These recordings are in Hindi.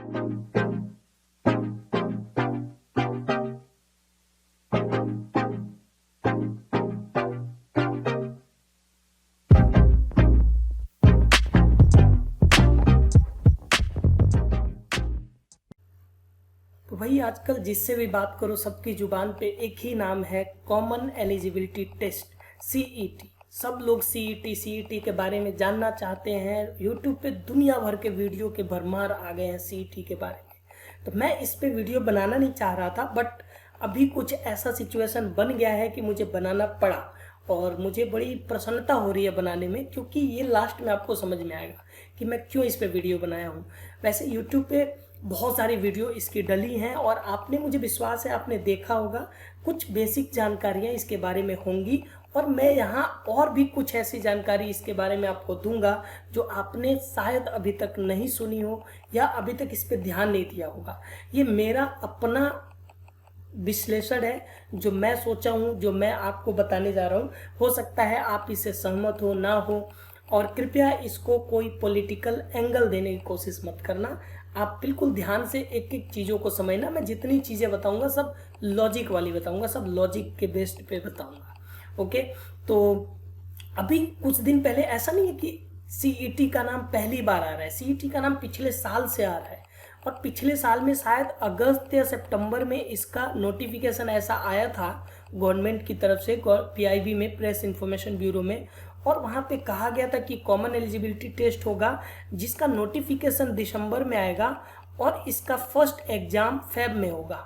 तो भाई आजकल जिससे भी बात करो सबकी जुबान पे एक ही नाम है, कॉमन एलिजिबिलिटी टेस्ट, सीईटी। सब लोग सीईटी के बारे में जानना चाहते हैं। यूट्यूब पे दुनिया भर के वीडियो के भरमार आ गए हैं सीईटी के बारे में। तो मैं इस पे वीडियो बनाना नहीं चाह रहा था, बट अभी कुछ ऐसा सिचुएशन बन गया है कि मुझे बनाना पड़ा और मुझे बड़ी प्रसन्नता हो रही है बनाने में, क्योंकि ये लास्ट में आपको समझ में आएगा कि मैं क्यों इस पे वीडियो बनाया हूँ। वैसे यूट्यूब पे बहुत सारी वीडियो इसकी डली हैं और आपने, मुझे विश्वास है आपने देखा होगा, कुछ बेसिक जानकारियाँ इसके बारे में होंगी और मैं यहाँ और भी कुछ ऐसी जानकारी इसके बारे में आपको दूंगा जो आपने शायद अभी तक नहीं सुनी हो या अभी तक इस पे ध्यान नहीं दिया होगा। ये मेरा अपना विश्लेषण है जो मैं सोचा हूँ, जो मैं आपको बताने जा रहा हूँ। हो सकता है आप इससे सहमत हो ना हो, और कृपया इसको कोई पॉलिटिकल एंगल देने की कोशिश मत करना। आप बिल्कुल ध्यान से एक एक चीज़ों को समझना। मैं जितनी चीज़ें बताऊंगा सब लॉजिक वाली बताऊंगा, सब लॉजिक के बेस्ड पे बताऊंगा। ओके, तो अभी कुछ दिन पहले, ऐसा नहीं है कि सीईटी का नाम पहली बार आ रहा है, सीईटी का नाम पिछले साल से आ रहा है। और पिछले साल में शायद अगस्त या सितंबर में इसका नोटिफिकेशन ऐसा आया था गवर्नमेंट की तरफ से, पीआईबी में, प्रेस इंफॉर्मेशन ब्यूरो में, और वहाँ पे कहा गया था कि कॉमन एलिजिबिलिटी टेस्ट होगा जिसका नोटिफिकेशन दिसंबर में आएगा और इसका फर्स्ट एग्जाम फेब में होगा।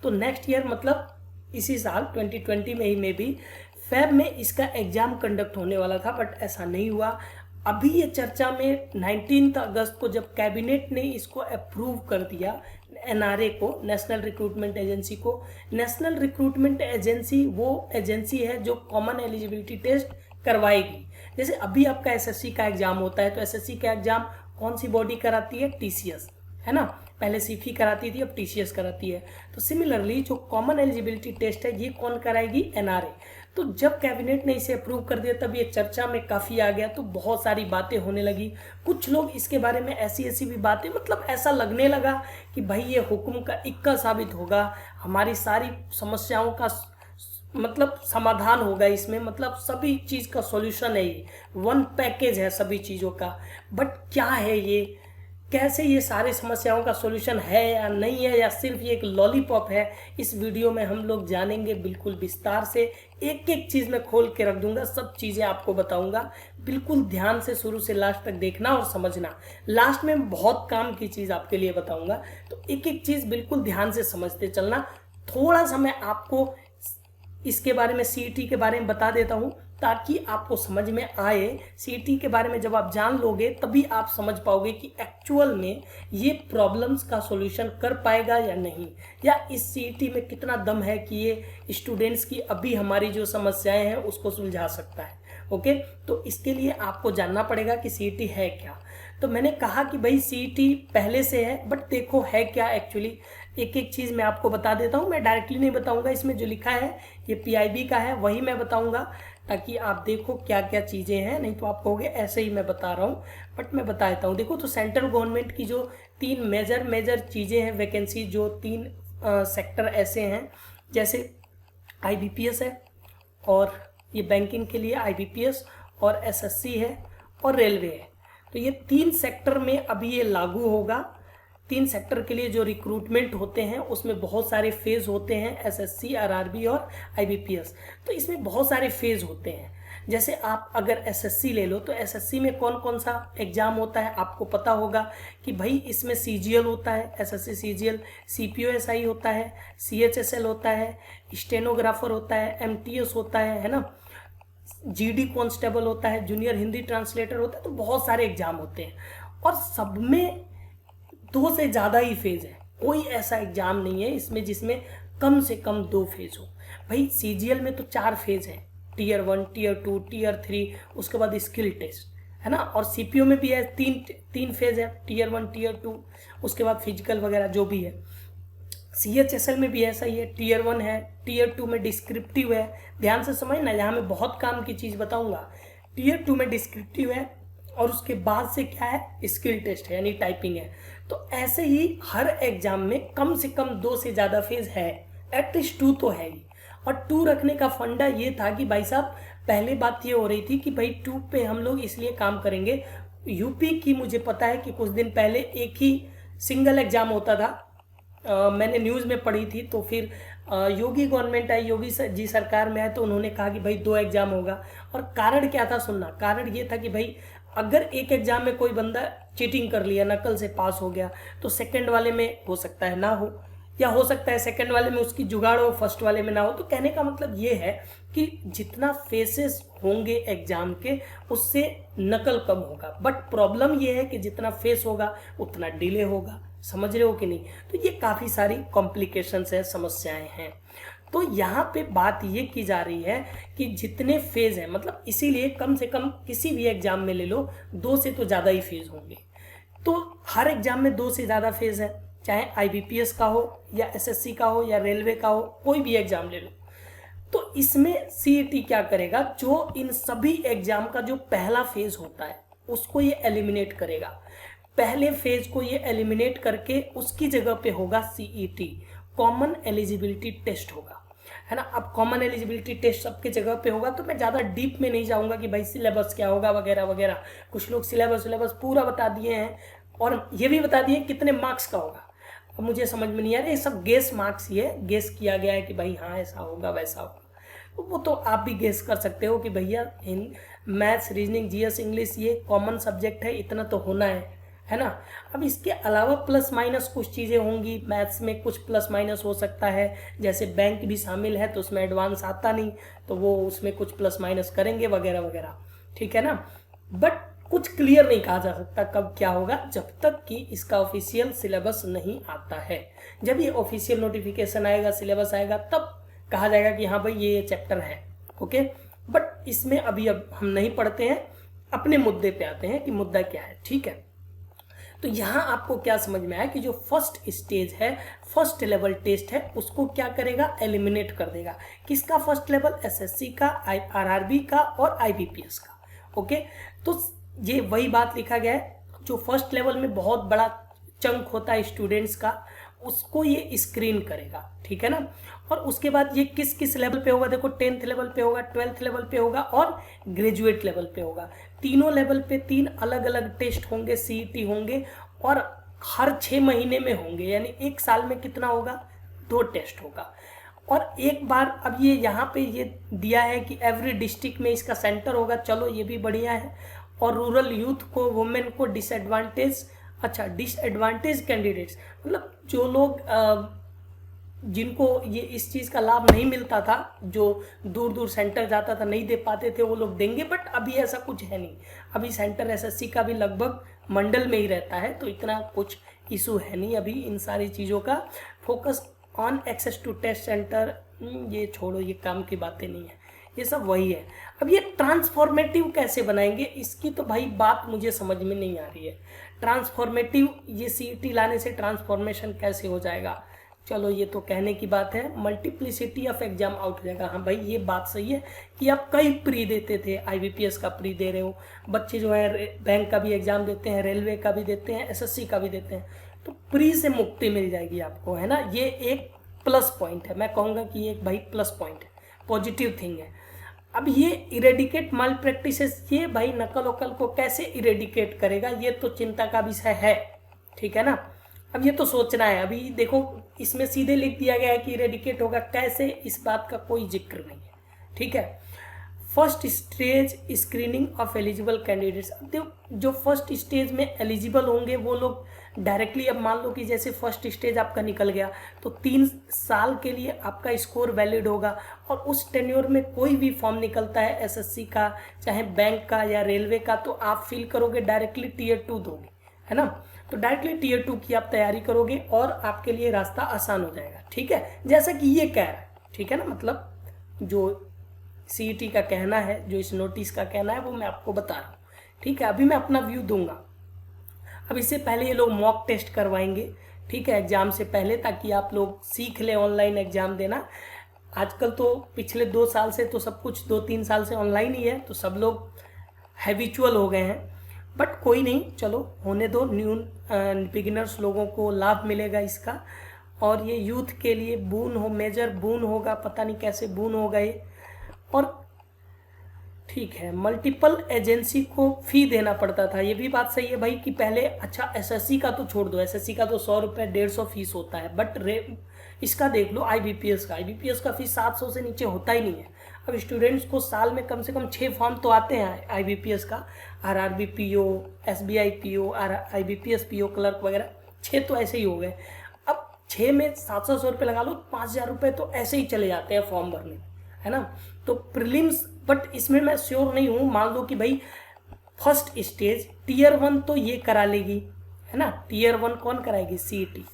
तो नेक्स्ट ईयर, मतलब इसी साल 2020 में ही में भी फेब में इसका एग्जाम कंडक्ट होने वाला था, बट ऐसा नहीं हुआ। अभी ये चर्चा में 19 अगस्त को जब कैबिनेट ने इसको अप्रूव कर दिया, एनआरए को, नेशनल रिक्रूटमेंट एजेंसी को। नेशनल रिक्रूटमेंट एजेंसी वो एजेंसी है जो कॉमन एलिजिबिलिटी टेस्ट करवाएगी। जैसे अभी आपका एसएससी का एग्जाम होता है, तो एसएससी का एग्जाम कौन सी बॉडी कराती है? टीसीएस, है ना। पहले सीफी कराती थी, अब टीसीएस कराती है। तो सिमिलरली जो कॉमन एलिजिबिलिटी टेस्ट है ये कौन कराएगी? एनआरए। तो जब कैबिनेट ने इसे अप्रूव कर दिया तब ये चर्चा में काफ़ी आ गया, तो बहुत सारी बातें होने लगी। कुछ लोग इसके बारे में ऐसी ऐसी भी बातें, मतलब ऐसा लगने लगा कि भाई ये हुक्म का इक्का साबित होगा, हमारी सारी समस्याओं का मतलब समाधान होगा इसमें, मतलब सभी चीज़ का सॉल्यूशन है, ये वन पैकेज है सभी चीज़ों का। बट क्या है ये, कैसे ये सारी समस्याओं का सॉल्यूशन है या नहीं है, या सिर्फ ये एक लॉलीपॉप है, इस वीडियो में हम लोग जानेंगे बिल्कुल विस्तार से। एक एक चीज़ मैं खोल के रख दूंगा, सब चीज़ें आपको बताऊंगा। बिल्कुल ध्यान से शुरू से लास्ट तक देखना और समझना। लास्ट में बहुत काम की चीज़ आपके लिए बताऊंगा, तो एक एक चीज़ बिल्कुल ध्यान से समझते चलना। थोड़ा सा मैं आपको इसके बारे में, सीईटी के बारे में बता देता हूँ ताकि आपको समझ में आए। सीईटी के बारे में जब आप जान लोगे तभी आप समझ पाओगे कि एक्चुअल में ये प्रॉब्लम्स का सॉल्यूशन कर पाएगा या नहीं, या इस सीईटी में कितना दम है कि ये स्टूडेंट्स की अभी हमारी जो समस्याएं हैं उसको सुलझा सकता है। ओके, तो इसके लिए आपको जानना पड़ेगा कि सीईटी है क्या। तो मैंने कहा कि भाई सीईटी पहले से है, बट देखो है क्या एक्चुअली। एक एक चीज़ मैं आपको बता देता हूँ, मैं डायरेक्टली नहीं बताऊँगा, इसमें जो लिखा है ये पीआईबी का है वही मैं बताऊँगा, ताकि आप देखो क्या क्या चीज़ें हैं। नहीं तो आप कहोगे ऐसे ही मैं बता रहा हूँ, बट मैं बता देता हूँ। देखो, तो सेंट्रल गवर्नमेंट की जो तीन मेजर चीज़ें हैं, वैकेंसी, जो तीन सेक्टर ऐसे हैं, जैसे आईबीपीएस है, और ये बैंकिंग के लिए आईबीपीएस, और एसएससी है, और रेलवे है। तो ये तीन सेक्टर में अभी ये लागू होगा। तीन सेक्टर के लिए जो रिक्रूटमेंट होते हैं उसमें बहुत सारे फेज होते हैं, एसएससी, आरआरबी और आईबीपीएस। तो इसमें बहुत सारे फेज होते हैं। जैसे आप अगर एसएससी ले लो तो एसएससी में कौन कौन सा एग्जाम होता है आपको पता होगा कि भाई इसमें सीजीएल होता है, एसएससी सीजीएल, सीपीओएसआई होता है, सीएचएसएल होता है, स्टेनोग्राफर होता है, एमटीएस होता है ना, जीडी कांस्टेबल होता है, जूनियर हिंदी ट्रांसलेटर होता है। तो बहुत सारे एग्जाम होते हैं और सब में 2 से ज़्यादा ही फेज है। कोई ऐसा एग्जाम नहीं है इसमें जिसमें कम से कम 2 फेज हो। भाई सीजीएल में तो 4 फेज है, टीयर 1, टीयर 2, टीयर 3, उसके बाद स्किल टेस्ट, है ना। और सीपीओ में भी है, तीन फेज है, टीयर 1, टीयर 2, उसके बाद फिजिकल वगैरह जो भी है। सीएचएसएल में भी ऐसा ही है, टीयर 1 है, टीयर 2 में डिस्क्रिप्टिव है। ध्यान से समझना, यहाँ मैं बहुत काम की चीज़ बताऊंगा। टीयर 2 में डिस्क्रिप्टिव है और उसके बाद से क्या है, स्किल टेस्ट है, यानी टाइपिंग है। तो ऐसे ही हर एग्जाम में कम से कम 2 से ज़्यादा फेज है, एटलीस्ट 2 तो है ही। और 2 रखने का फंडा ये था कि भाई साहब पहले बात ये हो रही थी कि भाई 2 पे हम लोग इसलिए काम करेंगे, यूपी की मुझे पता है कि कुछ दिन पहले एक ही सिंगल एग्जाम होता था, मैंने न्यूज़ में पढ़ी थी। तो फिर योगी गवर्नमेंट आई, योगी जी सरकार में आए तो उन्होंने कहा कि भाई 2 एग्जाम होगा। और कारण क्या था सुनना, कारण ये था कि भाई अगर एक एग्जाम में कोई बंदा चीटिंग कर लिया, नकल से पास हो गया, तो सेकंड वाले में हो सकता है ना हो, या हो सकता है सेकंड वाले में उसकी जुगाड़ हो, फर्स्ट वाले में ना हो। तो कहने का मतलब ये है कि जितना फेसेस होंगे एग्जाम के उससे नकल कम होगा, बट प्रॉब्लम ये है कि जितना फेस होगा उतना डिले होगा। समझ रहे हो कि नहीं? तो ये काफ़ी सारी कॉम्प्लिकेशंस हैं, समस्याएं हैं। तो यहाँ पे बात ये की जा रही है कि जितने फेज हैं, मतलब इसीलिए कम से कम किसी भी एग्जाम में ले लो 2 से तो ज़्यादा ही फेज होंगे। तो हर एग्जाम में 2 से ज़्यादा फेज है, चाहे IBPS का हो या SSC का हो या रेलवे का हो, कोई भी एग्जाम ले लो। तो इसमें CET क्या करेगा, जो इन सभी एग्जाम का जो पहला फेज होता है उसको ये एलिमिनेट करेगा। पहले फेज को ये एलिमिनेट करके उसकी जगह पे होगा CET, कॉमन एलिजिबिलिटी टेस्ट होगा, है ना। अब कॉमन एलिजिबिलिटी टेस्ट सबके जगह पे होगा, तो मैं ज़्यादा डीप में नहीं जाऊंगा कि भाई सिलेबस क्या होगा वगैरह वगैरह। कुछ लोग सिलेबस पूरा बता दिए हैं और ये भी बता दिए कितने मार्क्स का होगा। अब मुझे समझ में नहीं आ रहा, ये सब गेस मार्क्स, ये गेस किया गया है कि भाई हाँ ऐसा होगा वैसा होगा। तो वो तो आप भी गेस कर सकते हो कि भैया in maths, reasoning, GS, English ये कॉमन सब्जेक्ट है, इतना तो होना है ना। अब इसके अलावा प्लस माइनस कुछ चीज़ें होंगी, मैथ्स में कुछ प्लस माइनस हो सकता है, जैसे बैंक भी शामिल है तो उसमें एडवांस आता नहीं, तो वो उसमें कुछ प्लस माइनस करेंगे वगैरह वगैरह, ठीक है ना। बट कुछ क्लियर नहीं कहा जा सकता कब क्या होगा, जब तक कि इसका ऑफिशियल सिलेबस नहीं आता है। जब ये ऑफिशियल नोटिफिकेशन आएगा, सिलेबस आएगा, तब कहा जाएगा कि हाँ भाई ये चैप्टर है, ओके। बट इसमें अभी अब हम नहीं पढ़ते हैं, अपने मुद्दे पे आते हैं कि मुद्दा क्या है, ठीक है। तो यहाँ आपको क्या समझ में आया कि जो फर्स्ट स्टेज है, फर्स्ट लेवल टेस्ट है, उसको क्या करेगा, एलिमिनेट कर देगा। किसका फर्स्ट लेवल? SSC का, RRB का और IBPS का, ओके। तो ये वही बात लिखा गया है, जो फर्स्ट लेवल में बहुत बड़ा चंक होता है स्टूडेंट्स का, उसको ये स्क्रीन करेगा, ठीक है ना। और उसके बाद ये किस किस लेवल पे होगा, देखो 10th लेवल पे होगा, 12th लेवल पे होगा और ग्रेजुएट लेवल पे होगा। तीनों लेवल पे 3 अलग अलग टेस्ट होंगे, CET होंगे, और हर 6 महीने में होंगे, यानी 1 साल में कितना होगा, 2 टेस्ट होगा। और एक बार अब ये यहाँ पे ये दिया है कि एवरी डिस्ट्रिक्ट में इसका सेंटर होगा, चलो ये भी बढ़िया है। और रूरल यूथ को, वुमेन को डिसएडवांटेज, अच्छा डिसएडवांटेज कैंडिडेट्स मतलब जो लोग जिनको ये इस चीज़ का लाभ नहीं मिलता था, जो दूर दूर सेंटर जाता था, नहीं दे पाते थे, वो लोग देंगे। बट अभी ऐसा कुछ है नहीं, अभी सेंटर SSC का भी लगभग मंडल में ही रहता है, तो इतना कुछ इशू है नहीं अभी इन सारी चीज़ों का। Focus on access to test centre, ये छोड़ो, ये काम की बातें नहीं है, ये सब वही है। अब ये ट्रांसफॉर्मेटिव कैसे बनाएंगे, इसकी तो भाई बात मुझे समझ में नहीं आ रही है। ट्रांसफॉर्मेटिव, ये CET लाने से ट्रांसफॉर्मेशन कैसे हो जाएगा? चलो ये तो कहने की बात है, मल्टीप्लिसिटी ऑफ एग्जाम आउट हो जाएगा। हाँ भाई ये बात सही है कि आप कई प्री देते थे, IBPS का प्री दे रहे हो, बच्चे जो है बैंक का भी एग्जाम देते हैं, रेलवे का भी देते हैं, SSC का भी देते हैं, तो प्री से मुक्ति मिल जाएगी आपको, है ना। ये एक प्लस पॉइंट है, मैं कहूँगा कि ये एक भाई प्लस पॉइंट है, पॉजिटिव थिंग है। अब ये इरेडिकेट माल प्रैक्टिसेस, ये भाई नकल वकल को कैसे इरेडिकेट करेगा, ये तो चिंता का विषय है, ठीक है ना। अब ये तो सोचना है। अभी देखो इसमें सीधे लिख दिया गया है कि इरेडिकेट होगा, कैसे, इस बात का कोई जिक्र नहीं है, ठीक है। First stage screening of eligible candidates, जो फर्स्ट स्टेज में एलिजिबल होंगे वो लोग डायरेक्टली, अब मान लो कि जैसे फर्स्ट स्टेज आपका निकल गया तो 3 साल के लिए आपका स्कोर वैलिड होगा, और उस टेन्योर में कोई भी फॉर्म निकलता है SSC का, चाहे बैंक का या रेलवे का, तो आप फिल करोगे, डायरेक्टली Tier 2 दोगे, है ना। तो डायरेक्टली Tier 2 की आप तैयारी करोगे और आपके लिए रास्ता आसान हो जाएगा, ठीक है, जैसा कि ये कह रहा है, ठीक है ना। मतलब जो CET का कहना है, जो इस नोटिस का कहना है, वो मैं आपको बता रहा हूँ, ठीक है। अभी मैं अपना व्यू दूंगा। अब इससे पहले ये लोग मॉक टेस्ट करवाएंगे, ठीक है, एग्जाम से पहले, ताकि आप लोग सीख लें ऑनलाइन एग्जाम देना। आजकल तो पिछले 2 साल से तो सब कुछ, 2-3 साल से ऑनलाइन ही है, तो सब लोग हैबिचुअल हो गए हैं। बट कोई नहीं, चलो होने दो, न्यू बिगिनर्स लोगों को लाभ मिलेगा इसका, और ये यूथ के लिए बून हो, मेजर बून होगा, पता नहीं कैसे बून होगा ये। और ठीक है, मल्टीपल एजेंसी को फी देना पड़ता था, ये भी बात सही है भाई कि पहले, अच्छा एसएससी का तो छोड़ दो, एसएससी का तो 100 रुपये 150 फीस होता है, बट इसका देख लो आईबीपीएस का फीस 700 से नीचे होता ही नहीं है। अब स्टूडेंट्स को साल में कम से कम 6 फॉर्म तो आते हैं आईबीपीएस का, RRB PO, SBI PO, IBPS PO clerk वगैरह, 6 तो ऐसे ही हो गए। अब 6 में 700 रुपये लगा लो, 5000 रुपये तो ऐसे ही चले जाते हैं फॉर्म भरने, है ना। तो प्रीलिम्स, बट इसमें मैं श्योर नहीं हूँ, मान लो कि भाई फर्स्ट स्टेज टीयर 1 तो ये करा लेगी, है ना, टीयर 1 कौन कराएगी, सीईटी,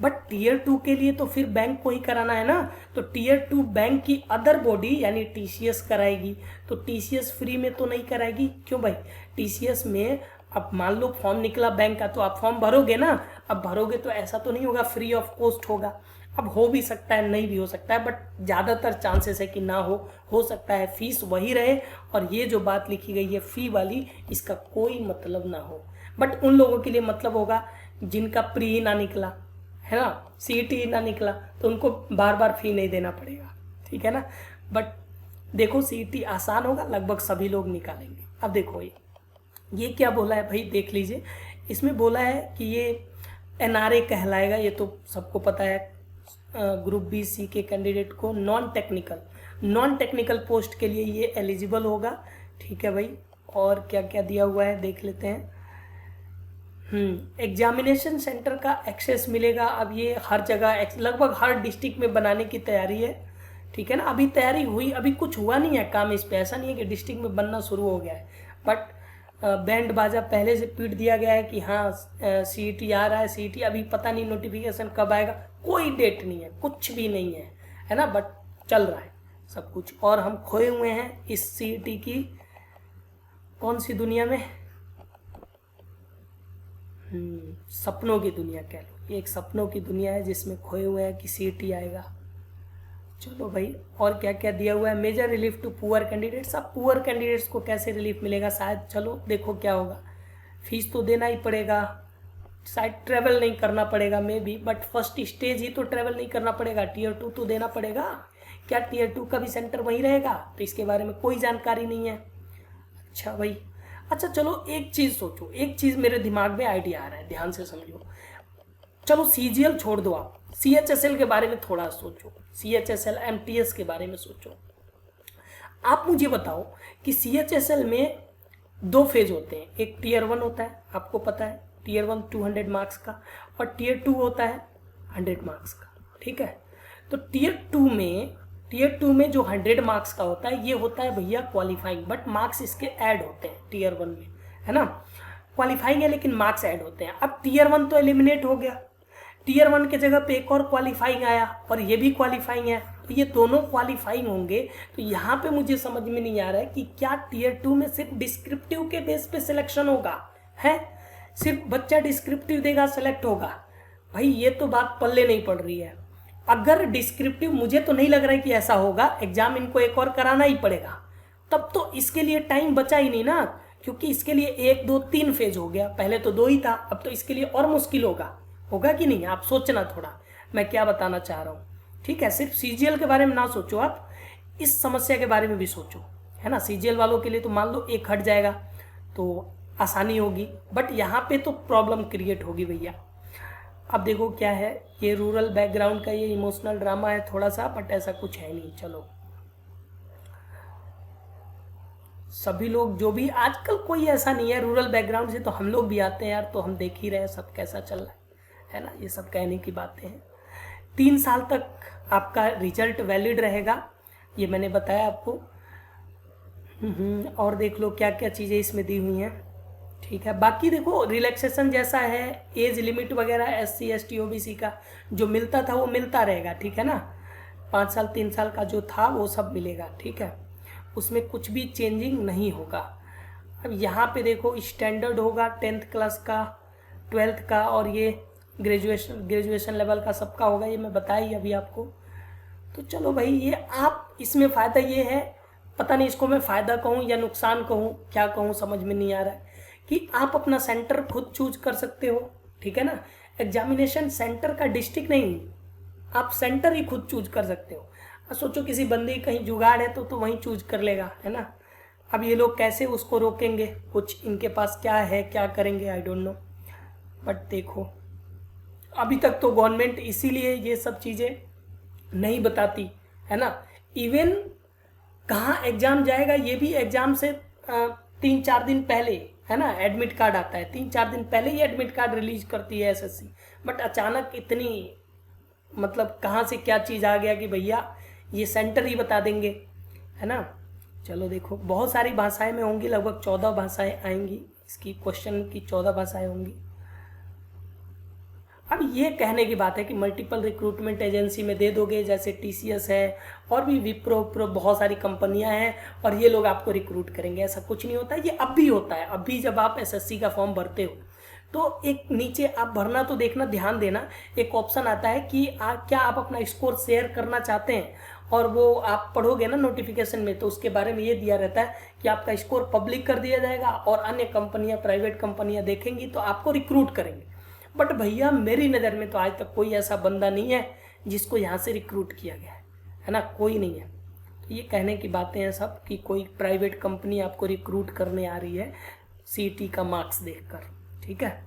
बट टीयर 2 के लिए तो फिर बैंक को ही कराना है ना, तो टीयर 2 बैंक की अदर बॉडी यानी टीसीएस कराएगी, तो टीसीएस फ्री में तो नहीं कराएगी, क्यों भाई, टीसीएस में अब मान लो फॉर्म निकला बैंक का, तो आप फॉर्म भरोगे ना, अब भरोगे तो ऐसा तो नहीं होगा फ्री ऑफ कॉस्ट होगा, अब हो भी सकता है नहीं भी हो सकता है, बट ज़्यादातर चांसेस है कि ना हो सकता है फीस वही रहे, और ये जो बात लिखी गई है फी वाली, इसका कोई मतलब ना हो, बट उन लोगों के लिए मतलब होगा जिनका प्री ही ना निकला, है ना, सीईटी ही ना निकला, तो उनको बार बार फी नहीं देना पड़ेगा, ठीक है ना। बट देखो सीईटी आसान होगा, लगभग सभी लोग निकालेंगे। अब देखो ये क्या बोला है भाई, देख लीजिए, इसमें बोला है कि ये एनआरए कहलाएगा, ये तो सबको पता है, ग्रुप बी सी के कैंडिडेट को नॉन टेक्निकल पोस्ट के लिए ये एलिजिबल होगा, ठीक है भाई। और क्या क्या दिया हुआ है देख लेते हैं। एग्जामिनेशन सेंटर का एक्सेस मिलेगा, अब ये हर जगह लगभग हर डिस्ट्रिक्ट में बनाने की तैयारी है, ठीक है ना, अभी तैयारी हुई, अभी कुछ हुआ नहीं है काम इस पे, ऐसा नहीं है कि डिस्ट्रिक्ट में बनना शुरू हो गया है, बट बैंड बाजा पहले से पीट दिया गया है कि हाँ सीईटी आ रहा है, सीईटी अभी पता नहीं नोटिफिकेशन कब आएगा, कोई डेट नहीं है, कुछ भी नहीं है ना, बट चल रहा है सब कुछ, और हम खोए हुए हैं इस सीईटी की कौन सी दुनिया में, सपनों की दुनिया कह लो, ये एक सपनों की दुनिया है जिसमें खोए हुए हैं कि सीईटी आएगा। चलो भाई, और क्या क्या दिया हुआ है, major relief to poor candidates, अब पुअर कैंडिडेट्स को कैसे रिलीफ मिलेगा, शायद चलो देखो क्या होगा, फीस तो देना ही पड़ेगा, शायद ट्रैवल नहीं करना पड़ेगा maybe, but first stage ही तो ट्रैवल नहीं करना पड़ेगा, टीयर 2 तो देना पड़ेगा, क्या टीयर 2 का भी सेंटर वहीं रहेगा, तो इसके बारे में कोई जानकारी नहीं है। अच्छा भाई, अच्छा चलो एक चीज़ सोचो, एक चीज़ मेरे दिमाग में आइडिया आ रहा है, ध्यान से समझो, चलो सीजीएल छोड़ दो, आप सीएचएसएल के बारे में थोड़ा सोचो, सीएचएसएल एमटीएस के बारे में सोचो। आप मुझे बताओ कि सीएचएसएल में 2 फेज होते हैं, एक टीयर 1 होता है, आपको पता है टीयर 1 200 मार्क्स का, और टीयर 2 होता है 100 मार्क्स का, ठीक है। तो टीयर 2 में जो 100 मार्क्स का होता है, ये होता है भैया क्वालिफाइंग, बट मार्क्स इसके ऐड होते हैं टीयर 1 में, है ना, क्वालिफाइंग है लेकिन मार्क्स ऐड होते हैं। अब टीयर 1 तो एलिमिनेट हो गया, टीयर 1 के जगह पे एक और क्वालिफाइंग आया, और ये भी क्वालिफाइंग है, तो ये दोनों क्वालिफाइंग होंगे, तो यहाँ पे मुझे समझ में नहीं आ रहा है कि क्या टीयर 2 में सिर्फ डिस्क्रिप्टिव के बेस पे सिलेक्शन होगा, है सिर्फ बच्चा डिस्क्रिप्टिव देगा सेलेक्ट होगा, भाई ये तो बात पल्ले नहीं पड़ रही है। अगर डिस्क्रिप्टिव, मुझे तो नहीं लग रहा है कि ऐसा होगा, एग्जाम इनको एक और कराना ही पड़ेगा, तब तो इसके लिए टाइम बचा ही नहीं ना, क्योंकि इसके लिए 1 2 3 फेज हो गया, पहले तो 2 ही था, अब तो इसके लिए और मुश्किल होगा कि नहीं, आप सोचना थोड़ा मैं क्या बताना चाह रहा हूँ, ठीक है। सिर्फ सीजीएल के बारे में ना सोचो, आप इस समस्या के बारे में भी सोचो, है ना। सीजीएल वालों के लिए तो मान लो एक हट जाएगा तो आसानी होगी, बट यहाँ पे तो प्रॉब्लम क्रिएट होगी भैया। अब देखो क्या है, ये रूरल बैकग्राउंड का ये इमोशनल ड्रामा है थोड़ा सा, बट ऐसा कुछ है नहीं। चलो सभी लोग जो भी, आजकल कोई ऐसा नहीं है, रूरल बैकग्राउंड से तो हम लोग भी आते हैं यार, तो हम देख ही रहे हैं सब कैसा चल रहा है ना, ये सब कहने की बातें हैं। 3 साल तक आपका रिजल्ट वैलिड रहेगा, ये मैंने बताया आपको। और देख लो क्या क्या चीज़ें इसमें दी हुई हैं, ठीक है। बाकी देखो रिलैक्सेशन जैसा है, एज लिमिट वगैरह SC ST OBC का जो मिलता था वो मिलता रहेगा, ठीक है ना। 5 साल 3 साल का जो था वो सब मिलेगा, ठीक है, उसमें कुछ भी चेंजिंग नहीं होगा। अब यहाँ पे देखो स्टैंडर्ड होगा 10th क्लास का, 12th का, और ये ग्रेजुएशन लेवल का सबका होगा, ये मैं बताया ही अभी आपको। तो चलो भाई, ये आप इसमें फ़ायदा ये है, पता नहीं इसको मैं फ़ायदा कहूँ या नुकसान कहूँ, क्या कहूँ समझ में नहीं आ रहा है, कि आप अपना सेंटर खुद चूज कर सकते हो, ठीक है ना। एग्जामिनेशन सेंटर का डिस्ट्रिक्ट नहीं, आप सेंटर ही खुद चूज कर सकते हो। सोचो किसी बंदे की कहीं जुगाड़ है तो वहीं चूज कर लेगा, है ना। अब ये लोग कैसे उसको रोकेंगे, कुछ इनके पास क्या है, क्या करेंगे, आई डोंट नो। बट देखो अभी तक तो गवर्नमेंट इसीलिए ये सब चीज़ें नहीं बताती, है ना। इवन कहाँ एग्जाम जाएगा ये भी एग्जाम से 3-4 दिन पहले, है ना, एडमिट कार्ड आता है, 3-4 दिन पहले ही एडमिट कार्ड रिलीज करती है एसएससी। बट अचानक इतनी मतलब कहाँ से क्या चीज़ आ गया कि भैया ये सेंटर ही बता देंगे, है ना। चलो देखो बहुत सारी भाषाएं में होंगी, लगभग 14 भाषाएं आएंगी, इसकी क्वेश्चन की 14 भाषाएं होंगी। अब ये कहने की बात है कि मल्टीपल रिक्रूटमेंट एजेंसी में दे दोगे, जैसे टीसीएस है और भी विप्रो बहुत सारी कंपनियां हैं और ये लोग आपको रिक्रूट करेंगे, ऐसा कुछ नहीं होता है। ये अब भी होता है, अभी जब आप एसएससी का फॉर्म भरते हो तो एक नीचे आप भरना तो देखना, ध्यान देना, एक ऑप्शन आता है कि क्या आप अपना स्कोर शेयर करना चाहते हैं, और वो आप पढ़ोगे ना नोटिफिकेशन में तो उसके बारे में ये दिया रहता है कि आपका स्कोर पब्लिक कर दिया जाएगा और अन्य कंपनियां, प्राइवेट कंपनियां देखेंगी तो आपको रिक्रूट करेंगे। बट भैया मेरी नज़र में तो आज तक कोई ऐसा बंदा नहीं है जिसको यहाँ से रिक्रूट किया गया है ना, कोई नहीं है। तो ये कहने की बातें हैं सब कि कोई प्राइवेट कंपनी आपको रिक्रूट करने आ रही है सीईटी का मार्क्स देखकर, ठीक है।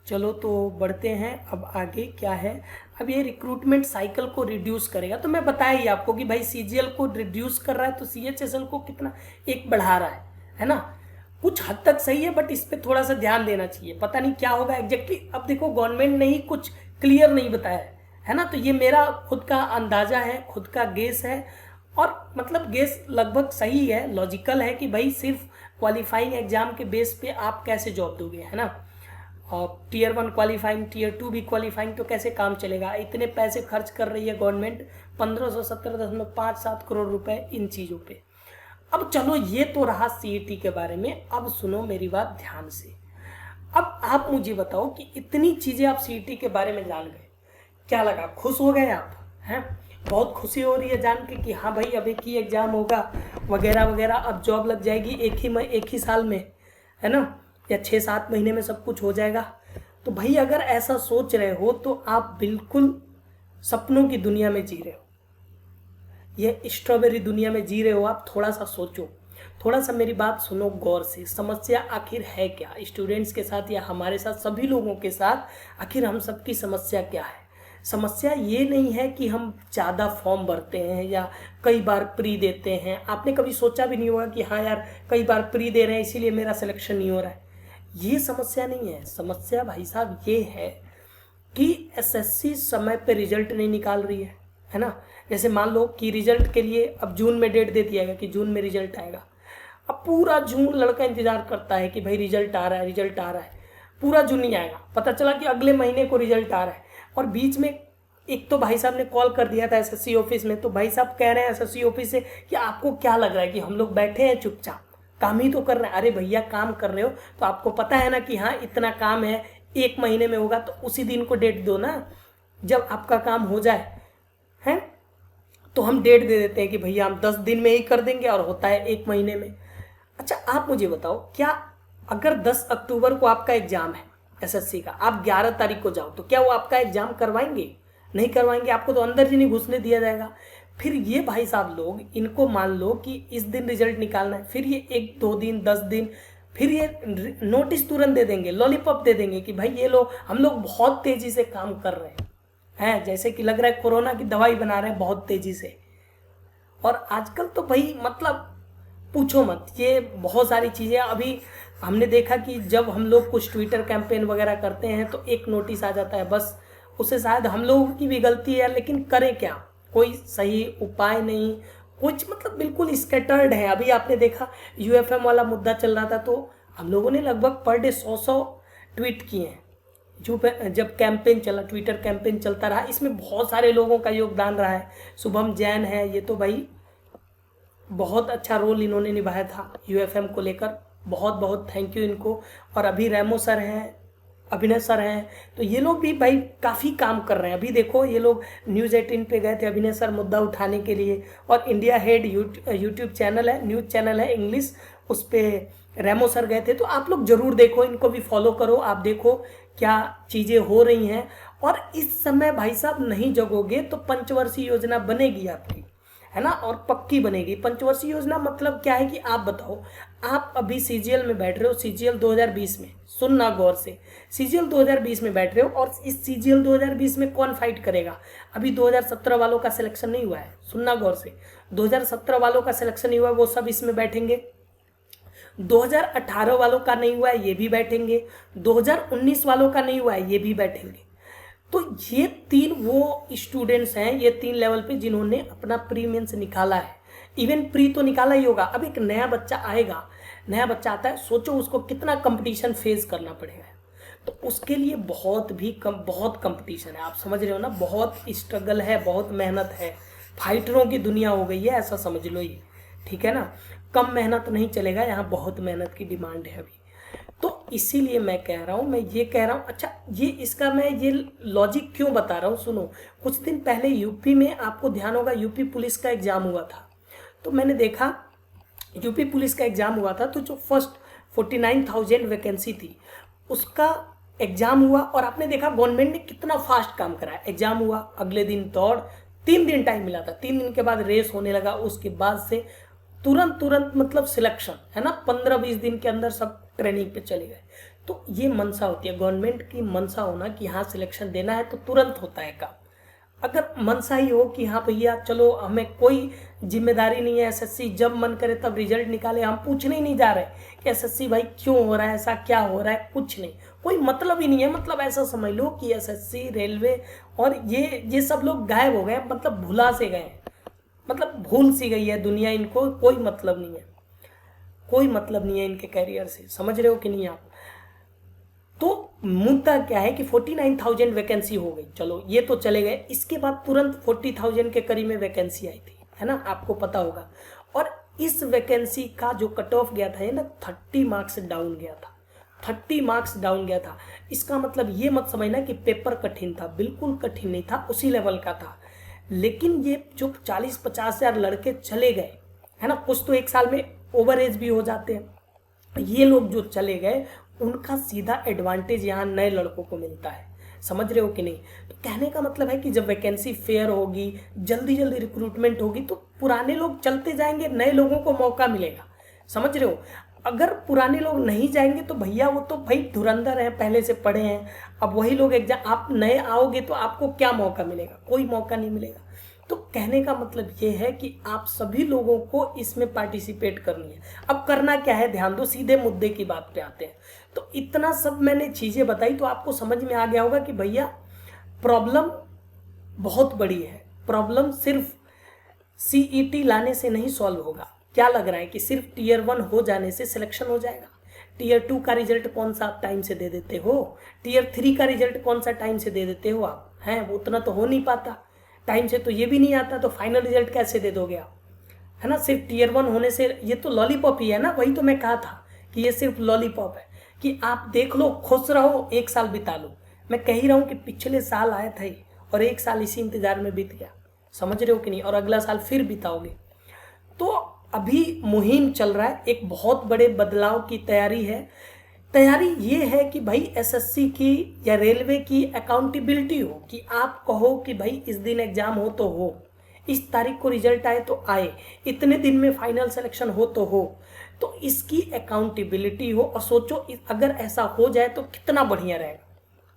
चलो तो बढ़ते हैं अब आगे क्या है। अब ये रिक्रूटमेंट साइकिल को रिड्यूस करेगा, तो मैं बताया ही आपको कि भाई सीजीएल को रिड्यूस कर रहा है तो सीएचएसएल को कितना एक बढ़ा रहा है ना। कुछ हद तक सही है बट इस पर थोड़ा सा ध्यान देना चाहिए, पता नहीं क्या होगा एग्जैक्टली। अब देखो गवर्नमेंट ने ही कुछ क्लियर नहीं बताया है ना, तो ये मेरा खुद का अंदाजा है, खुद का गेस है, और मतलब गेस लगभग सही है, लॉजिकल है कि भाई सिर्फ क्वालिफाइंग एग्जाम के बेस पे आप कैसे जॉब दोगे, है ना। और टीयर 1 क्वालिफाइंग, टीयर 2 भी क्वालिफाइंग, तो कैसे काम चलेगा। इतने पैसे खर्च कर रही है गवर्नमेंट, 1517.57 करोड़ रुपए इन चीज़ों पे। अब चलो ये तो रहा सीईटी के बारे में। अब सुनो मेरी बात ध्यान से। अब आप मुझे बताओ कि इतनी चीज़ें आप सीईटी के बारे में जान गए, क्या लगा, खुश हो गए आप, हैं। बहुत खुशी हो रही है जान के कि हाँ भाई अब एक ही एग्ज़ाम होगा वगैरह वगैरह, अब जॉब लग जाएगी एक ही साल में, है ना, या 6-7 महीने में सब कुछ हो जाएगा। तो भाई अगर ऐसा सोच रहे हो तो आप बिल्कुल सपनों की दुनिया में जी रहे हो, ये स्ट्रॉबेरी दुनिया में जी रहे हो आप। थोड़ा सा सोचो, थोड़ा सा मेरी बात सुनो गौर से। समस्या आखिर है क्या स्टूडेंट्स के साथ या हमारे साथ, सभी लोगों के साथ आखिर हम सबकी समस्या क्या है। समस्या ये नहीं है कि हम ज़्यादा फॉर्म भरते हैं या कई बार प्री देते हैं। आपने कभी सोचा भी नहीं होगा कि हाँ यार कई बार प्री दे रहे हैं इसीलिए मेरा सिलेक्शन नहीं हो रहा है। ये समस्या नहीं है। समस्या भाई साहब ये है कि एसएससी समय पे रिजल्ट नहीं निकाल रही है ना। जैसे मान लो कि रिजल्ट के लिए अब जून में डेट दे दिया गया कि जून में रिजल्ट आएगा। अब पूरा जून लड़का इंतजार करता है कि भाई रिजल्ट आ रहा है, रिजल्ट आ रहा है, पूरा जून नहीं आएगा। पता चला कि अगले महीने को रिजल्ट आ रहा है, और बीच में एक तो भाई साहब ने कॉल कर दिया था एसएससी ऑफिस में, तो भाई साहब कह रहे हैं एसएससी ऑफिस से कि आपको क्या लग रहा है कि हम लोग बैठे हैं चुपचाप, काम ही तो कर रहे हैं। अरे भैया काम कर रहे हो तो आपको पता है ना कि हाँ इतना काम है, 1 महीने में होगा, तो उसी दिन को डेट दो ना जब आपका काम हो जाए, हैं। तो हम डेट दे देते हैं कि भैया हम 10 दिन में ही कर देंगे और होता है 1 महीने में। अच्छा आप मुझे बताओ, क्या अगर 10 अक्टूबर को आपका एग्जाम है एसएससी का, आप 11 तारीख को जाओ तो क्या वो आपका एग्जाम करवाएंगे? नहीं करवाएंगे, आपको तो अंदर ही नहीं घुसने दिया जाएगा। फिर ये भाई साहब लोग, इनको मान लो कि इस दिन रिजल्ट निकालना है, फिर ये 1-2 दिन 10 दिन फिर ये नोटिस तुरंत दे देंगे, लॉलीपॉप दे देंगे कि भाई ये लो हम लोग बहुत तेजी से काम कर रहे हैं, जैसे कि लग रहा है कोरोना की दवाई बना रहे हैं बहुत तेजी से। और आजकल तो भाई मतलब पूछो मत, ये बहुत सारी चीज़ें। अभी हमने देखा कि जब हम लोग कुछ ट्विटर कैंपेन वगैरह करते हैं तो एक नोटिस आ जाता है, बस उससे शायद हम लोगों की भी गलती है, लेकिन करें क्या, कोई सही उपाय नहीं, कुछ मतलब बिल्कुल स्कैटर्ड है। अभी आपने देखा यूएफएम वाला मुद्दा चल रहा था तो हम लोगों ने लगभग पर डे 100 ट्वीट किए हैं। जब कैंपेन चला, ट्विटर कैंपेन चलता रहा, इसमें बहुत सारे लोगों का योगदान रहा है। शुभम जैन है, ये तो भाई बहुत अच्छा रोल इन्होंने निभाया था यूएफएम को लेकर, बहुत बहुत थैंक यू इनको। और अभी रेमो सर हैं, अभिनय सर हैं, तो ये लोग भी भाई काफ़ी काम कर रहे हैं। अभी देखो ये लोग न्यूज़ 18 पे गए थे अभिनय सर मुद्दा उठाने के लिए, और इंडिया हेड यूट्यूब चैनल है, न्यूज़ चैनल है इंग्लिश, उस पर रेमो सर गए थे, तो आप लोग जरूर देखो, इनको भी फॉलो करो, आप देखो क्या चीजें हो रही हैं। और इस समय भाई साहब नहीं जगोगे तो पंचवर्षीय योजना बनेगी आपकी, है ना, और पक्की बनेगी। पंचवर्षीय योजना मतलब क्या है कि आप बताओ, आप अभी सीजीएल में बैठ रहे हो, सीजीएल 2020 में, सुनना गौर से, सीजीएल 2020 में बैठ रहे हो, और इस सीजीएल 2020 में कौन फाइट करेगा? अभी 2017 वालों का सिलेक्शन नहीं हुआ है, सुनना गौर से, 2017 वालों का सिलेक्शन नहीं हुआ है, वो सब इसमें बैठेंगे। 2018 वालों का नहीं हुआ है, ये भी बैठेंगे। 2019 वालों का नहीं हुआ है, ये भी बैठेंगे। तो ये 3 वो स्टूडेंट्स हैं, ये 3 लेवल पे जिन्होंने अपना प्री मेंस निकाला है। इवन प्री तो निकाला ही होगा। अब एक नया बच्चा आएगा, नया बच्चा आता है, सोचो उसको कितना कंपटीशन फेस करना पड़ेगा। तो उसके लिए बहुत कंपटीशन है, आप समझ रहे हो ना, बहुत स्ट्रगल है, बहुत मेहनत है, फाइटरों की दुनिया हो गई है, ऐसा समझ लो ये, ठीक है ना। कम मेहनत नहीं चलेगा, यहाँ बहुत मेहनत की डिमांड है अभी। तो इसीलिए मैं कह रहा हूँ, मैं ये कह रहा हूँ, अच्छा ये इसका मैं ये लॉजिक क्यों बता रहा हूँ, सुनो। कुछ दिन पहले यूपी में, आपको ध्यान होगा, यूपी पुलिस का एग्जाम हुआ था। तो मैंने देखा यूपी पुलिस का एग्जाम हुआ था, तो जो फर्स्ट 49,000 वैकेंसी थी उसका एग्जाम हुआ, और आपने देखा गवर्नमेंट ने कितना फास्ट काम करा। एग्जाम हुआ, अगले दिन दौड़, 3 दिन टाइम मिला था, 3 दिन के बाद रेस होने लगा, उसके बाद से तुरंत मतलब सिलेक्शन, है ना, 15-20 दिन के अंदर सब ट्रेनिंग पे चले गए। तो ये मनसा होती है गवर्नमेंट की, मनसा होना कि हाँ सिलेक्शन देना है तो तुरंत होता है काम। अगर मनसा ही हो कि हाँ भैया चलो हमें कोई जिम्मेदारी नहीं है, एसएससी जब मन करे तब रिजल्ट निकाले, हम पूछने ही नहीं जा रहे कि एसएससी भाई क्यों हो रहा है, ऐसा क्या हो रहा है, कुछ नहीं, कोई मतलब ही नहीं है। मतलब ऐसा समझ लो कि एसएससी, रेलवे और ये सब लोग गायब हो गए, मतलब भुला से गए, मतलब भूल सी गई है दुनिया, इनको कोई मतलब नहीं है, कोई मतलब नहीं है इनके कैरियर से, समझ रहे हो कि नहीं आप। तो मुद्दा क्या है कि 49,000 वैकेंसी हो गई, चलो ये तो चले गए। इसके बाद तुरंत 40,000 के करीब में वैकेंसी आई थी, है ना, आपको पता होगा। और इस वैकेंसी का जो कट ऑफ गया था ना, 30 मार्क्स डाउन गया था, 30 मार्क्स डाउन गया था। इसका मतलब ये मत समझना कि पेपर कठिन था, बिल्कुल कठिन नहीं था, उसी लेवल का था। लेकिन ये जो 40-50 हजार लड़के चले गए, है ना, कुछ तो 1 साल में ओवर एज भी हो जाते हैं, ये लोग जो चले गए उनका सीधा एडवांटेज यहाँ नए लड़कों को मिलता है, समझ रहे हो कि नहीं। तो कहने का मतलब है कि जब वैकेंसी फेयर होगी, जल्दी रिक्रूटमेंट होगी, तो पुराने लोग चलते जाएंगे, नए लोगों को मौका मिलेगा, समझ रहे हो। अगर पुराने लोग नहीं जाएंगे तो भैया वो तो भाई धुरंधर हैं, पहले से पढ़े हैं, अब वही लोग एग्जाम, आप नए आओगे तो आपको क्या मौका मिलेगा, कोई मौका नहीं मिलेगा। तो कहने का मतलब ये है कि आप सभी लोगों को इसमें पार्टिसिपेट करनी है। अब करना क्या है, ध्यान दो, सीधे मुद्दे की बात पे आते हैं। तो इतना सब मैंने चीज़ें बताई तो आपको समझ में आ गया होगा कि भैया प्रॉब्लम बहुत बड़ी है, प्रॉब्लम सिर्फ सीईटी लाने से नहीं सॉल्व होगा। क्या लग रहा है कि सिर्फ टीयर 1 हो जाने से सिलेक्शन हो जाएगा? टीयर 2 का रिजल्ट कौन सा आप टाइम से दे देते हो, टीयर 3 का रिजल्ट कौन सा टाइम से दे देते हो आप, हैं, वो उतना तो हो नहीं पाता टाइम से, तो ये भी नहीं आता, तो फाइनल रिजल्ट कैसे दे दोगे आप, है ना। सिर्फ टीयर 1 होने से ये तो लॉलीपॉप ही है ना, वही तो मैं कहा था कि ये सिर्फ लॉलीपॉप है, कि आप देख लो, खुश रहो, 1 साल बिता लो। मैं कह ही रहा हूँ कि पिछले साल आया था ही, और 1 साल इसी इंतजार में बीत गया, समझ रहे हो कि नहीं, और अगला साल फिर बिताओगे। तो अभी मुहिम चल रहा है, एक बहुत बड़े बदलाव की तैयारी है। तैयारी ये है कि भाई एसएससी की या रेलवे की अकाउंटेबिलिटी हो, कि आप कहो कि भाई इस दिन एग्जाम हो तो हो, इस तारीख को रिजल्ट आए तो आए, इतने दिन में फाइनल सिलेक्शन हो तो हो, तो इसकी अकाउंटेबिलिटी हो। और सोचो अगर ऐसा हो जाए तो कितना बढ़िया रहेगा,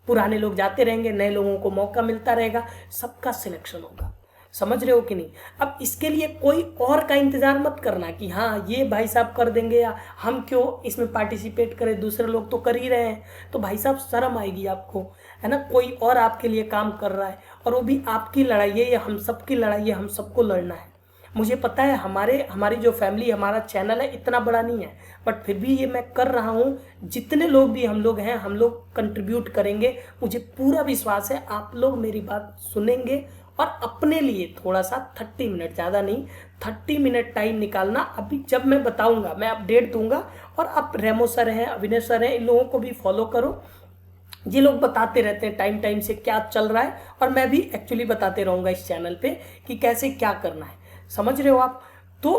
पुराने लोग जाते रहेंगे, नए लोगों को मौका मिलता रहेगा, सबका सिलेक्शन होगा, समझ रहे हो कि नहीं। अब इसके लिए कोई और का इंतजार मत करना कि हाँ ये भाई साहब कर देंगे या हम क्यों इसमें पार्टिसिपेट करें, दूसरे लोग तो कर ही रहे हैं। तो भाई साहब शर्म आएगी आपको, है ना, कोई और आपके लिए काम कर रहा है, और वो भी आपकी लड़ाई है, ये हम सबकी लड़ाई है, हम सबको लड़ना है। मुझे पता है हमारी जो फैमिली, हमारा चैनल है इतना बड़ा नहीं है, बट फिर भी ये मैं कर रहा हूँ। जितने लोग भी हम लोग हैं, हम लोग कंट्रीब्यूट करेंगे, मुझे पूरा विश्वास है आप लोग मेरी बात सुनेंगे और अपने लिए थोड़ा सा 30 मिनट, ज़्यादा नहीं, 30 मिनट टाइम निकालना। अभी जब मैं बताऊंगा, मैं अपडेट दूंगा, और आप रेमो सर हैं, अविनाश सर हैं, इन लोगों को भी फॉलो करो। ये लोग बताते रहते हैं टाइम से क्या चल रहा है, और मैं भी एक्चुअली बताते रहूँगा इस चैनल पे कि कैसे क्या करना है, समझ रहे हो आप। तो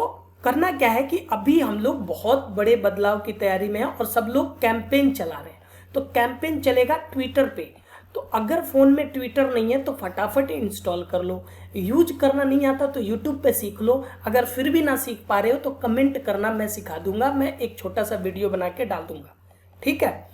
करना क्या है कि अभी हम लोग बहुत बड़े बदलाव की तैयारी में हैं और सब लोग कैंपेन चला रहे हैं। तो कैंपेन चलेगा ट्विटर पे। तो अगर फ़ोन में ट्विटर नहीं है तो फटाफट इंस्टॉल कर लो। यूज करना नहीं आता तो यूट्यूब पे सीख लो। अगर फिर भी ना सीख पा रहे हो तो कमेंट करना, मैं सिखा दूंगा, मैं एक छोटा सा वीडियो बना के डाल दूंगा। ठीक है,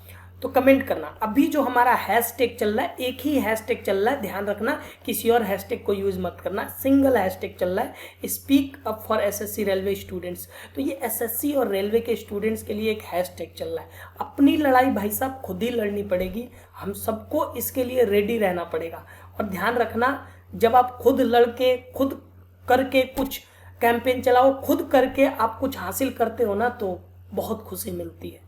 तो कमेंट करना। अभी जो हमारा हैशटैग चल रहा है, एक ही हैशटैग चल रहा है, ध्यान रखना, किसी और हैशटैग को यूज मत करना। सिंगल हैशटैग चल रहा है, speak up for SSC railway students. तो ये एसएससी और रेलवे के स्टूडेंट्स के लिए एक हैशटैग चल रहा है। अपनी लड़ाई भाई साहब खुद ही लड़नी पड़ेगी, हम सबको इसके लिए रेडी रहना पड़ेगा। और ध्यान रखना, जब आप खुद लड़के, खुद करके कुछ कैंपेन चलाओ, खुद करके आप कुछ हासिल करते हो ना, तो बहुत खुशी मिलती है।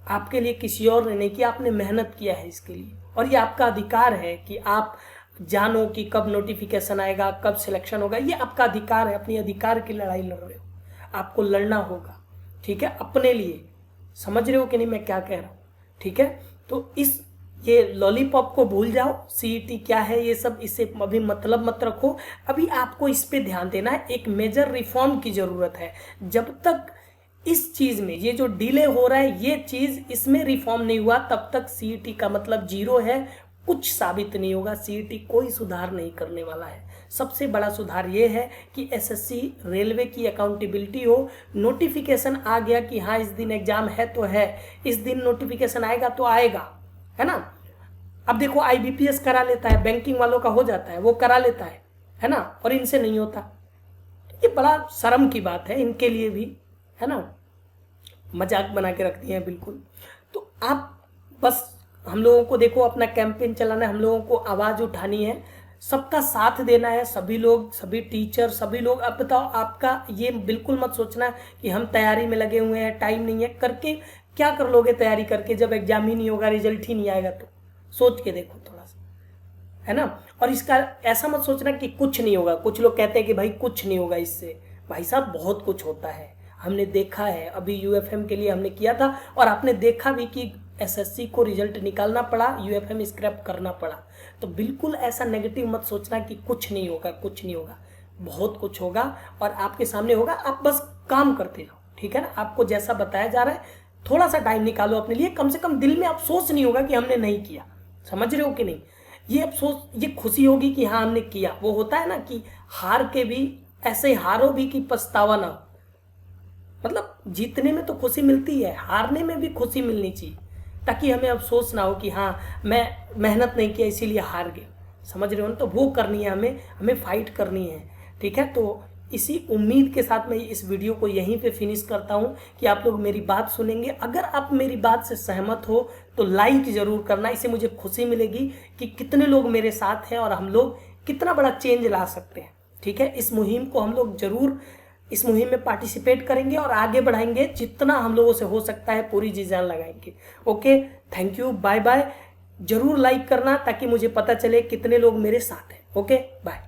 आपके लिए किसी और ने नहीं किया, आपने मेहनत किया है इसके लिए। और ये आपका अधिकार है कि आप जानो कि कब नोटिफिकेशन आएगा, कब सिलेक्शन होगा। ये आपका अधिकार है, अपनी अधिकार की लड़ाई लड़ रहे हो, आपको लड़ना होगा। ठीक है, अपने लिए। समझ रहे हो कि नहीं मैं क्या कह रहा हूँ? ठीक है, तो ये लॉलीपॉप को भूल जाओ, सीईटी क्या है ये सब, इससे अभी मतलब मत रखो। अभी आपको इस पे ध्यान देना है। एक मेजर रिफॉर्म की ज़रूरत है। जब तक इस चीज़ में, ये जो डिले हो रहा है, ये चीज़ इसमें रिफॉर्म नहीं हुआ, तब तक सीईटी का मतलब जीरो है, कुछ साबित नहीं होगा। सीईटी कोई सुधार नहीं करने वाला है। सबसे बड़ा सुधार ये है कि एसएससी रेलवे की अकाउंटेबिलिटी हो। नोटिफिकेशन आ गया कि हाँ इस दिन एग्जाम है तो है, इस दिन नोटिफिकेशन आएगा तो आएगा, है ना। अब देखो आईबीपीएस करा लेता है, बैंकिंग वालों का हो जाता है, वो करा लेता है ना, और इनसे नहीं होता। ये बड़ा शर्म की बात है इनके लिए भी, है ना। मजाक बना के रख दिए हैं बिल्कुल। तो आप बस हम लोगों को देखो, अपना कैंपेन चलाना है, हम लोगों को आवाज़ उठानी है, सबका साथ देना है, सभी लोग, सभी टीचर, सभी लोग। अब बताओ, आपका ये बिल्कुल मत सोचना कि हम तैयारी में लगे हुए हैं, टाइम नहीं है। करके क्या कर लोगे तैयारी करके, जब एग्जाम ही नहीं होगा, रिजल्ट ही नहीं आएगा? तो सोच के देखो थोड़ा सा, है ना। और इसका ऐसा मत सोचना कि कुछ नहीं होगा। कुछ लोग कहते हैं कि भाई कुछ नहीं होगा इससे। भाई साहब बहुत कुछ होता है, हमने देखा है। अभी यूएफएम के लिए हमने किया था और आपने देखा भी कि एसएससी को रिजल्ट निकालना पड़ा, यूएफएम स्क्रैप करना पड़ा। तो बिल्कुल ऐसा नेगेटिव मत सोचना कि कुछ नहीं होगा, कुछ नहीं होगा। बहुत कुछ होगा और आपके सामने होगा, आप बस काम करते जाओ। ठीक है ना, आपको जैसा बताया जा रहा है, थोड़ा सा टाइम निकालो अपने लिए। कम से कम दिल में अफसोस नहीं होगा कि हमने नहीं किया। समझ रहे हो कि नहीं? ये अफसोस, ये खुशी होगी कि हाँ हमने किया। वो होता है ना कि हार के भी ऐसे हारो भी कि पछतावा ना हो। मतलब जीतने में तो खुशी मिलती है, हारने में भी खुशी मिलनी चाहिए, ताकि हमें अफसोस ना हो कि हाँ मैं मेहनत नहीं किया इसीलिए हार गया। समझ रहे हो ना? तो वो करनी है हमें फाइट करनी है। ठीक है, तो इसी उम्मीद के साथ मैं इस वीडियो को यहीं पे फिनिश करता हूँ कि आप लोग मेरी बात सुनेंगे। अगर आप मेरी बात से सहमत हो तो लाइक ज़रूर करना, इससे मुझे खुशी मिलेगी कि कितने लोग मेरे साथ हैं और हम लोग कितना बड़ा चेंज ला सकते हैं। ठीक है, इस मुहिम को हम लोग ज़रूर, इस मुहिम में पार्टिसिपेट करेंगे और आगे बढ़ाएंगे। जितना हम लोगों से हो सकता है पूरी जी जान लगाएंगे। Okay, thank you, bye bye. जरूर लाइक करना ताकि मुझे पता चले कितने लोग मेरे साथ हैं। Okay, bye.